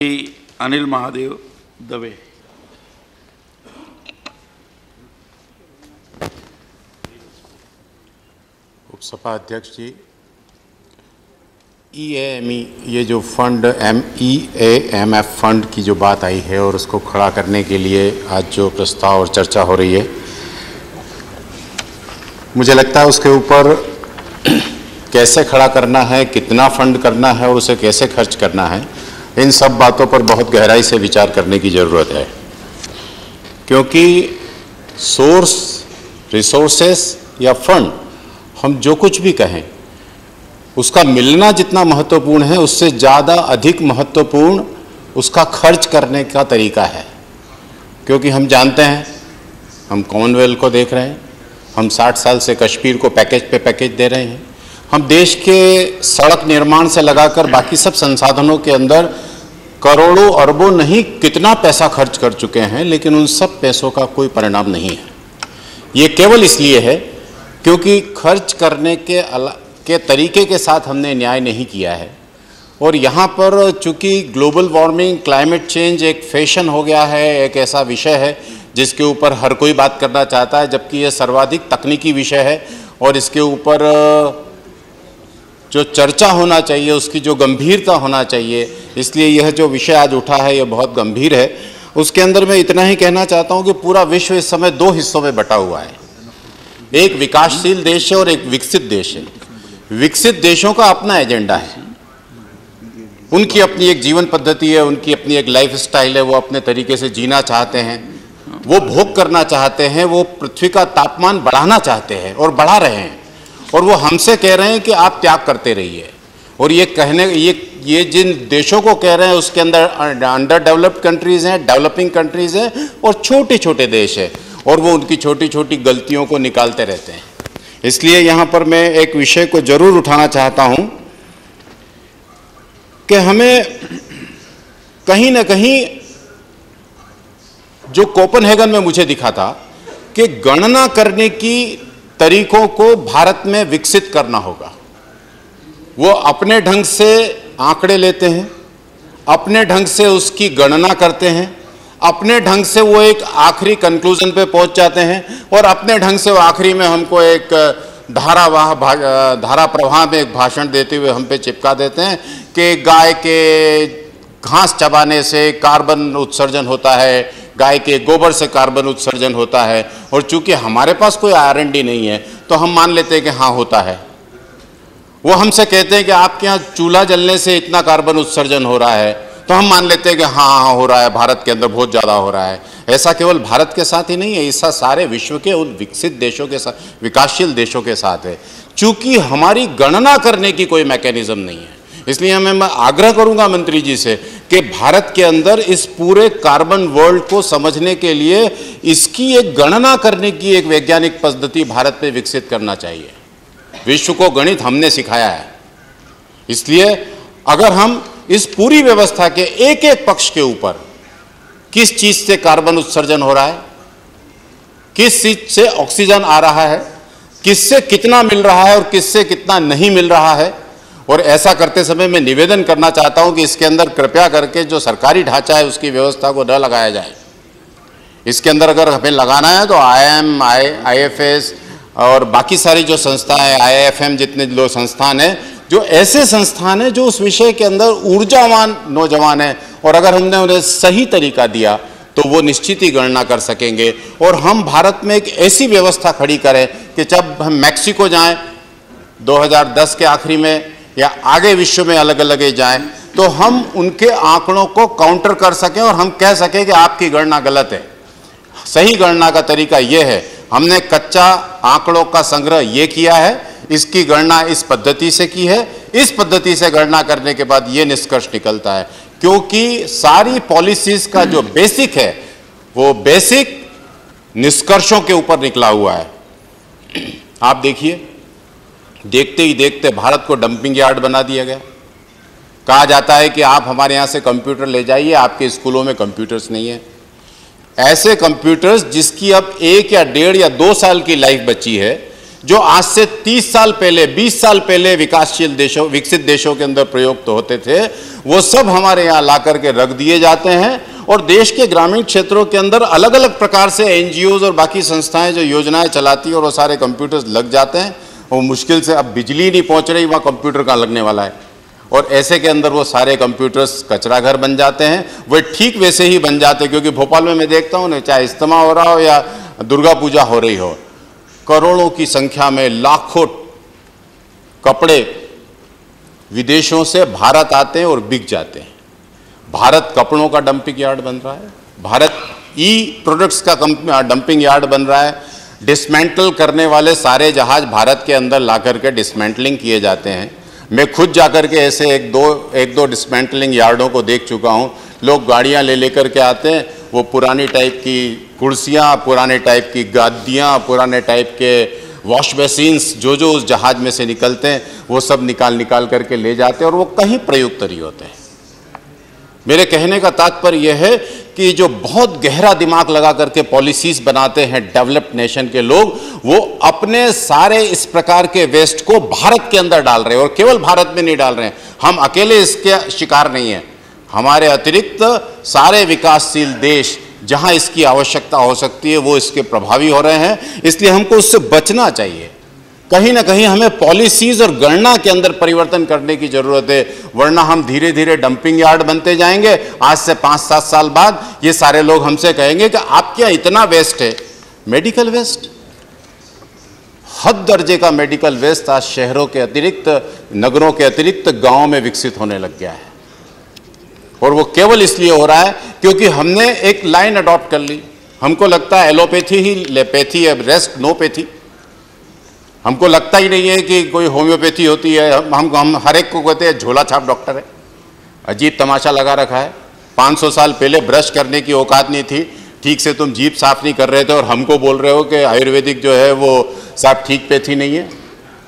अनिल महादेव दवे। उपसभा अध्यक्ष जी, EAME ये जो फंड MEAMF फंड की जो बात आई है और उसको खड़ा करने के लिए आज जो प्रस्ताव और चर्चा हो रही है, मुझे लगता है उसके ऊपर कैसे खड़ा करना है, कितना फंड करना है और उसे कैसे खर्च करना है, इन सब बातों पर बहुत गहराई से विचार करने की ज़रूरत है। क्योंकि सोर्स, रिसोर्सेस या फंड, हम जो कुछ भी कहें, उसका मिलना जितना महत्वपूर्ण है उससे ज़्यादा अधिक महत्वपूर्ण उसका खर्च करने का तरीका है। क्योंकि हम जानते हैं, हम कॉमनवेल्थ को देख रहे हैं, हम 60 साल से कश्मीर को पैकेज पे पैकेज दे रहे हैं, हम देश के सड़क निर्माण से लगाकर बाकी सब संसाधनों के अंदर करोड़ों अरबों नहीं कितना पैसा खर्च कर चुके हैं, लेकिन उन सब पैसों का कोई परिणाम नहीं है। ये केवल इसलिए है क्योंकि खर्च करने के तरीके के साथ हमने न्याय नहीं किया है। और यहाँ पर चूँकि ग्लोबल वार्मिंग, क्लाइमेट चेंज एक फैशन हो गया है, एक ऐसा विषय है जिसके ऊपर हर कोई बात करना चाहता है, जबकि ये सर्वाधिक तकनीकी विषय है और इसके ऊपर जो चर्चा होना चाहिए, उसकी जो गंभीरता होना चाहिए, इसलिए यह जो विषय आज उठा है यह बहुत गंभीर है। उसके अंदर मैं इतना ही कहना चाहता हूँ कि पूरा विश्व इस समय दो हिस्सों में बटा हुआ है, एक विकासशील देश है और एक विकसित देश है। विकसित देशों का अपना एजेंडा है, उनकी अपनी एक जीवन पद्धति है, उनकी अपनी एक लाइफ स्टाइल है, वो अपने तरीके से जीना चाहते हैं, वो भोग करना चाहते हैं, वो पृथ्वी का तापमान बढ़ाना चाहते हैं और बढ़ा रहे हैं, और वो हमसे कह रहे हैं कि आप त्याग करते रहिए। और ये जिन देशों को कह रहे हैं उसके अंदर अंडर डेवलप्ड कंट्रीज़ हैं, डेवलपिंग कंट्रीज़ हैं और छोटे छोटे देश हैं, और वो उनकी छोटी छोटी गलतियों को निकालते रहते हैं। इसलिए यहाँ पर मैं एक विषय को जरूर उठाना चाहता हूँ कि हमें कहीं ना कहीं जो कोपेनहेगन में मुझे दिखा था कि गणना करने की तरीकों को भारत में विकसित करना होगा। वो अपने ढंग से आंकड़े लेते हैं, अपने ढंग से उसकी गणना करते हैं, अपने ढंग से वो एक आखिरी कंक्लूजन पे पहुंच जाते हैं, और अपने ढंग से वो आखिरी में हमको एक धारा प्रवाह में एक भाषण देते हुए हम पे चिपका देते हैं कि गाय के घास चबाने से कार्बन उत्सर्जन होता है, गाय के गोबर से कार्बन उत्सर्जन होता है। और चूंकि हमारे पास कोई R&D नहीं है तो हम मान लेते हैं कि हाँ होता है। वो हमसे कहते हैं कि आपके यहाँ चूल्हा जलने से इतना कार्बन उत्सर्जन हो रहा है, तो हम मान लेते हैं कि हाँ हो रहा है, भारत के अंदर बहुत ज़्यादा हो रहा है। ऐसा केवल भारत के साथ ही नहीं है, ऐसा सारे विश्व के उन विकसित देशों के साथ, विकासशील देशों के साथ है। चूंकि हमारी गणना करने की कोई मैकेनिज्म नहीं है, इसलिए मैं आग्रह करूंगा मंत्री जी से कि भारत के अंदर इस पूरे कार्बन वर्ल्ड को समझने के लिए इसकी एक गणना करने की एक वैज्ञानिक पद्धति भारत में विकसित करना चाहिए। विश्व को गणित हमने सिखाया है, इसलिए अगर हम इस पूरी व्यवस्था के एक एक पक्ष के ऊपर किस चीज से कार्बन उत्सर्जन हो रहा है, किस चीज से ऑक्सीजन आ रहा है, किससे कितना मिल रहा है और किससे कितना नहीं मिल रहा है, और ऐसा करते समय मैं निवेदन करना चाहता हूं कि इसके अंदर कृपया करके जो सरकारी ढांचा है उसकी व्यवस्था को न लगाया जाए। इसके अंदर अगर हमें लगाना है तो IIM, IFS और बाकी सारी जो संस्थाएं, IIFM जितने लोग संस्थान हैं, जो ऐसे संस्थान हैं जो उस विषय के अंदर ऊर्जावान नौजवान हैं, और अगर हमने उन्हें सही तरीका दिया तो वो निश्चित ही गणना कर सकेंगे। और हम भारत में एक ऐसी व्यवस्था खड़ी करें कि जब हम मैक्सिको जाएं 2010 के आखिरी में या आगे विश्व में अलग अलग जाएं, तो हम उनके आंकड़ों को काउंटर कर सकें और हम कह सकें कि आपकी गणना गलत है। सही गणना का तरीका यह है, हमने कच्चा आंकड़ों का संग्रह ये किया है, इसकी गणना इस पद्धति से की है, इस पद्धति से गणना करने के बाद ये निष्कर्ष निकलता है। क्योंकि सारी पॉलिसीज का जो बेसिक है वो बेसिक निष्कर्षों के ऊपर निकला हुआ है। आप देखिए, देखते ही देखते भारत को डंपिंग यार्ड बना दिया गया। कहा जाता है कि आप हमारे यहाँ से कंप्यूटर ले जाइए, आपके स्कूलों में कंप्यूटर्स नहीं है। ऐसे कंप्यूटर्स जिसकी अब 1 या 1.5 या 2 साल की लाइफ बची है, जो आज से 30 साल पहले, 20 साल पहले विकासशील देशों, विकसित देशों के अंदर प्रयुक्त होते थे, वो सब हमारे यहाँ ला करके रख दिए जाते हैं। और देश के ग्रामीण क्षेत्रों के अंदर अलग अलग प्रकार से एनजीओज और बाकी संस्थाएं जो योजनाएं चलाती है, और वो सारे कंप्यूटर्स लग जाते हैं। वो मुश्किल से, अब बिजली नहीं पहुंच रही, वहाँ कंप्यूटर कहाँ लगने वाला है। और ऐसे के अंदर वो सारे कंप्यूटर्स कचरा घर बन जाते हैं। वो ठीक वैसे ही बन जाते हैं, क्योंकि भोपाल में मैं देखता हूँ ना, चाहे इज्तिमा हो रहा हो या दुर्गा पूजा हो रही हो, करोड़ों की संख्या में लाखों कपड़े विदेशों से भारत आते हैं और बिक जाते हैं। भारत कपड़ों का डंपिंग यार्ड बन रहा है, भारत ई प्रोडक्ट्स का डंपिंग यार्ड बन रहा है। डिसमेंटल करने वाले सारे जहाज भारत के अंदर ला करके डिसमेंटलिंग किए जाते हैं। मैं खुद जाकर के ऐसे एक दो डिसमेंटलिंग यार्डों को देख चुका हूँ। लोग गाड़ियाँ ले लेकर के आते हैं, वो पुरानी टाइप की कुर्सियाँ, पुराने टाइप की गादियाँ, पुराने टाइप के वॉश बेसिन्स जो उस जहाज में से निकलते हैं, वो सब निकाल करके ले जाते हैं, और वो कहीं प्रयुक्त नहीं होते हैं। मेरे कहने का तात्पर्य यह है कि जो बहुत गहरा दिमाग लगा करके पॉलिसीज बनाते हैं डेवलप्ड नेशन के लोग, वो अपने सारे इस प्रकार के वेस्ट को भारत के अंदर डाल रहे हैं, और केवल भारत में नहीं डाल रहे हैं। हम अकेले इसके शिकार नहीं हैं, हमारे अतिरिक्त सारे विकासशील देश जहां इसकी आवश्यकता हो सकती है वो इसके प्रभावी हो रहे हैं। इसलिए हमको उससे बचना चाहिए। कहीं ना कहीं हमें पॉलिसीज और गणना के अंदर परिवर्तन करने की जरूरत है, वरना हम धीरे धीरे डंपिंग यार्ड बनते जाएंगे। आज से 5-7 साल बाद ये सारे लोग हमसे कहेंगे कि आपके यहाँ इतना वेस्ट है। मेडिकल वेस्ट, हद दर्जे का मेडिकल वेस्ट आज शहरों के अतिरिक्त, नगरों के अतिरिक्त गांवों में विकसित होने लग गया है। और वो केवल इसलिए हो रहा है क्योंकि हमने एक लाइन अडॉप्ट कर ली। हमको लगता है एलोपैथी ही लेपैथी है, रेस्ट नो पैथी। हमको लगता ही नहीं है कि कोई होम्योपैथी होती है। हम हर एक को कहते हैं झोला छाप डॉक्टर है। अजीब तमाशा लगा रखा है। 500 साल पहले ब्रश करने की औकात नहीं थी, ठीक से तुम जीभ साफ नहीं कर रहे थे, और हमको बोल रहे हो कि आयुर्वेदिक जो है वो साफ ठीक पैथी नहीं है,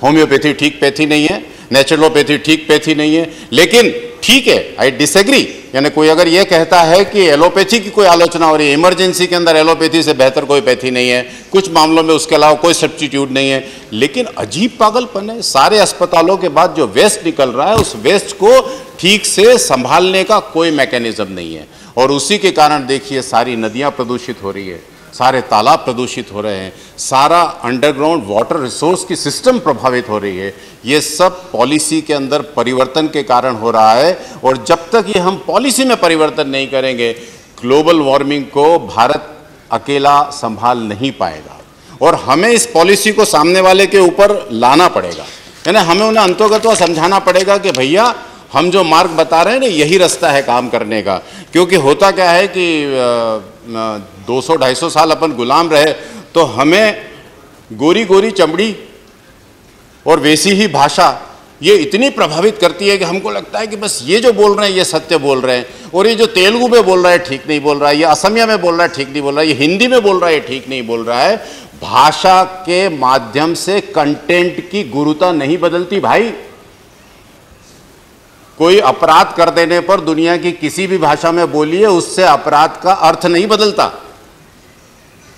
होम्योपैथी ठीक पैथी नहीं है, नेचुरोपैथी ठीक पैथी नहीं है। लेकिन ठीक है, आई डिसएग्री। यानी कोई अगर ये कहता है कि एलोपैथी की कोई आलोचना हो रही है, इमरजेंसी के अंदर एलोपैथी से बेहतर कोई पैथी नहीं है, कुछ मामलों में उसके अलावा कोई सब्स्टिट्यूट नहीं है, लेकिन अजीब पागलपन है। सारे अस्पतालों के बाद जो वेस्ट निकल रहा है, उस वेस्ट को ठीक से संभालने का कोई मैकेनिज्म नहीं है, और उसी के कारण देखिए सारी नदियां प्रदूषित हो रही है, सारे तालाब प्रदूषित हो रहे हैं, सारा अंडरग्राउंड वाटर रिसोर्स की सिस्टम प्रभावित हो रही है। ये सब पॉलिसी के अंदर परिवर्तन के कारण हो रहा है, और जब तक ये हम पॉलिसी में परिवर्तन नहीं करेंगे, ग्लोबल वार्मिंग को भारत अकेला संभाल नहीं पाएगा। और हमें इस पॉलिसी को सामने वाले के ऊपर लाना पड़ेगा, यानी हमें उन्हें अंतोगत्वा समझाना पड़ेगा कि भैया हम जो मार्ग बता रहे हैं ना, यही रास्ता है काम करने का। क्योंकि होता क्या है कि 200-250 साल अपन गुलाम रहे, तो हमें गोरी गोरी चमड़ी और वैसी ही भाषा ये इतनी प्रभावित करती है कि हमको लगता है कि बस ये जो बोल रहे हैं ये सत्य बोल रहे हैं, और ये जो तेलुगु में बोल रहा है ठीक नहीं बोल रहा है, ये असमिया में बोल रहा है ठीक नहीं बोल रहा है, ये हिंदी में बोल रहा है ठीक नहीं बोल रहा है। भाषा के माध्यम से कंटेंट की गुरुता नहीं बदलती भाई। कोई अपराध कर देने पर दुनिया की किसी भी भाषा में बोलिए, उससे अपराध का अर्थ नहीं बदलता।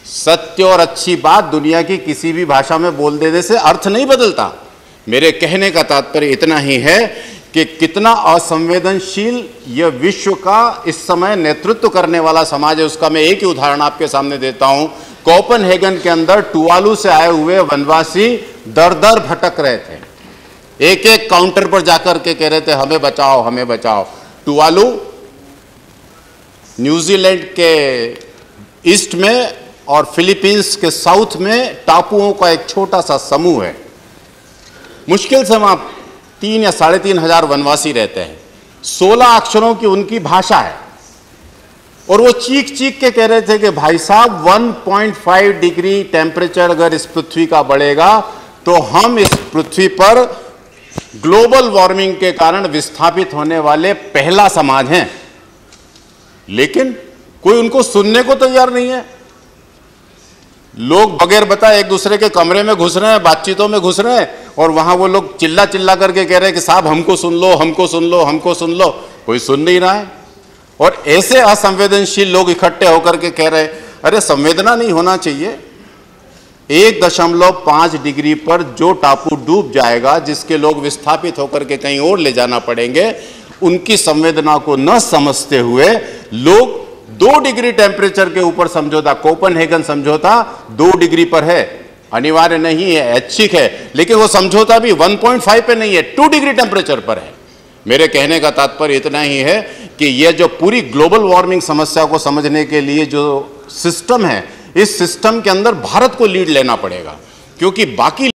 सत्य और अच्छी बात दुनिया की किसी भी भाषा में बोल देने से अर्थ नहीं बदलता। मेरे कहने का तात्पर्य इतना ही है कि कितना असंवेदनशील यह विश्व का इस समय नेतृत्व करने वाला समाज है, उसका मैं एक ही उदाहरण आपके सामने देता हूं। कोपेनहेगन के अंदर टुवालू से आए हुए वनवासी दर दर भटक रहे थे, एक एक काउंटर पर जाकर के कह रहे थे हमें बचाओ हमें बचाओ। टुवालू न्यूजीलैंड के ईस्ट में और फिलीपींस के साउथ में टापुओं का एक छोटा सा समूह है। मुश्किल से वहां 3 या 3,500 वनवासी रहते हैं। 16 अक्षरों की उनकी भाषा है, और वो चीख चीख के कह रहे थे कि भाई साहब 1.5 डिग्री टेम्परेचर अगर इस पृथ्वी का बढ़ेगा तो हम इस पृथ्वी पर ग्लोबल वार्मिंग के कारण विस्थापित होने वाले पहला समाज हैं। लेकिन कोई उनको सुनने को तैयार नहीं है। लोग बगैर बताए एक दूसरे के कमरे में घुस रहे हैं, बातचीतों में घुस रहे हैं, और वहां वो लोग चिल्ला चिल्ला करके कह रहे हैं कि साहब हमको सुन लो हमको सुन लो हमको सुन लो। कोई सुन नहीं रहा है। और ऐसे असंवेदनशील लोग इकट्ठे होकर के कह रहे हैं अरे संवेदना नहीं होना चाहिए, 1.5 डिग्री पर जो टापू डूब जाएगा, जिसके लोग विस्थापित होकर के कहीं और ले जाना पड़ेंगे, उनकी संवेदना को न समझते हुए लोग 2 डिग्री टेम्परेचर के ऊपर समझौता, कोपेनहेगन समझौता 2 डिग्री पर है, अनिवार्य नहीं है, ऐच्छिक है, लेकिन वो समझौता भी 1.5 पे नहीं है, 2 डिग्री टेम्परेचर पर है। मेरे कहने का तात्पर्य इतना ही है कि यह जो पूरी ग्लोबल वार्मिंग समस्या को समझने के लिए जो सिस्टम है, इस सिस्टम के अंदर भारत को लीड लेना पड़ेगा, क्योंकि बाकी